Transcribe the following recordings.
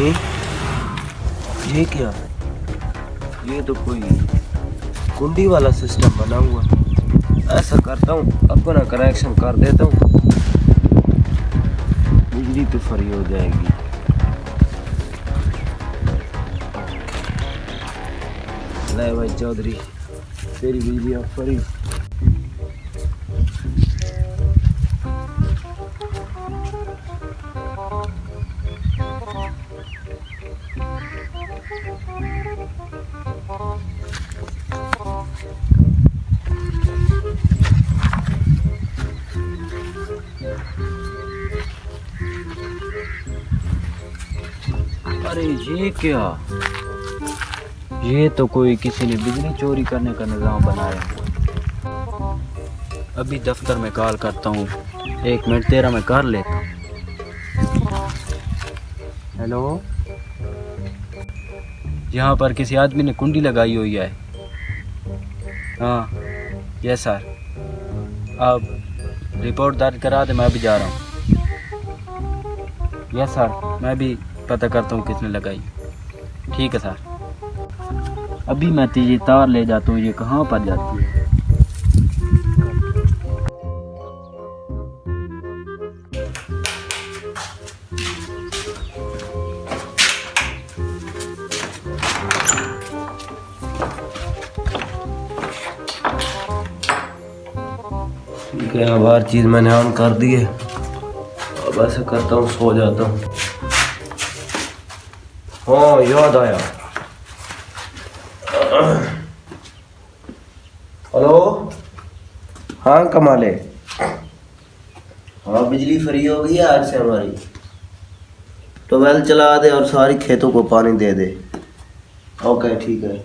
ये क्या? ये तो कोई कुंडी वाला सिस्टम बना हुआ। ऐसा करता हूँ अपना कनेक्शन कर देता हूँ, बिजली तो फ्री हो जाएगी। ले भाई चौधरी, तेरी बिजली अब फ्री। अरे ये क्या? ये तो कोई किसी ने बिजली चोरी करने का निज़ाम बनाया हुआ। अभी दफ्तर में कॉल करता हूँ, 1 मिनट तेरा मैं कर लेता हूँ। हेलो, यहाँ पर किसी आदमी ने कुंडी लगाई हुई है। हाँ यस सर, आप रिपोर्ट दर्ज करा दे, मैं अभी जा रहा हूँ। यस सर, मैं भी पता करता हूँ किसने लगाई। ठीक है सर, अभी मैं ये तार ले जाता हूँ। ये कहाँ पर जाती है? ठीक है, अब हर चीज़ मैंने ऑन कर दी है। अब ऐसे करता हूँ, सो जाता हूँ। हाँ याद आया। हेलो, हाँ कमाले, हाँ बिजली फ्री हो गई है आज से हमारी। ट्यूबवेल चला दे और सारी खेतों को पानी दे दे। ओके ठीक है।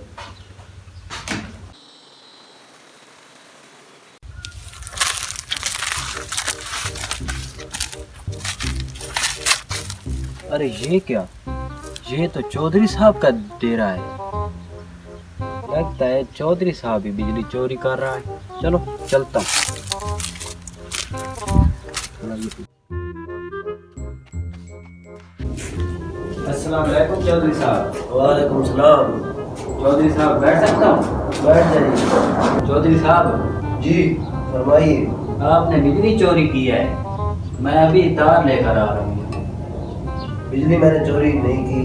अरे ये क्या? ये तो चौधरी साहब का डेरा है। लगता है चौधरी साहब ही बिजली चोरी कर रहा है। चलो चलता हूँ। अस्सलाम वालेकुम चौधरी साहब। वालेकुम सलाम। चौधरी साहब बैठ सकता हूँ? बैठ जाइए। चौधरी साहब जी फरमाइए। आपने बिजली चोरी की है, मैं अभी तार लेकर आ रहा हूँ। बिजली मैंने चोरी नहीं की,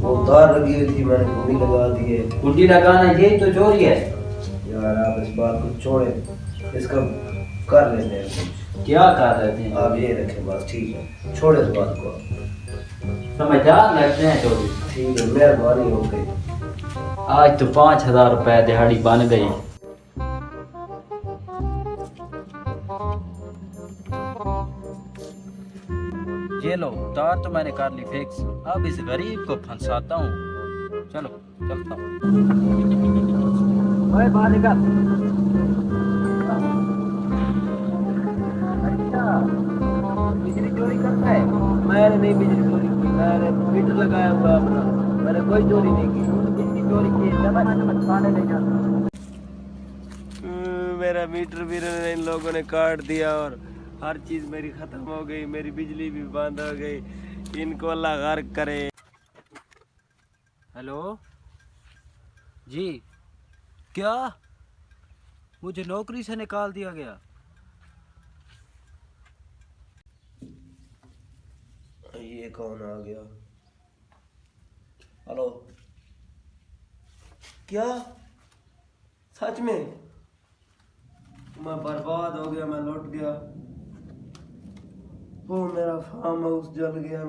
वो तार लगी हुई थी, मैंने कुंडी लगा दी है। कुंडी लगाना यही तो चोरी है? यार आप इस बात को छोड़े, इसका कर लेते हैं कुछ। क्या कर लेते हैं? आप ये रखें बस, ठीक है, छोड़े इस बात को। समझदार लगते हैं चोरी। ठीक है, मेहरबानी हो गई। आज तो 5000 रुपए दिहाड़ी बन गई। ये लो, तार तो मैंने कर ली फिक्स। अब इस गरीब को फंसाता हूँ। चलो चलता हूँ। ओए बालिका, अच्छा बिजली चोरी करता है? मैंने नहीं बिजली चोरी की, मैंने मीटर लगाया हुआ अपना, मैंने कोई चोरी नहीं की। बिजली चोरी की खाने नहीं जाता। मेरा मीटर भी इन लोगों ने काट दिया और हर चीज़ मेरी ख़त्म हो गई, मेरी बिजली भी बंद हो गई। इनको अल्लाह गर्क करे। हेलो जी, क्या मुझे नौकरी से निकाल दिया गया? ये कौन आ गया? हेलो, क्या सच में मैं बर्बाद हो गया, मैं लौट गया। वो मेरा फार्म हाउस जल गया।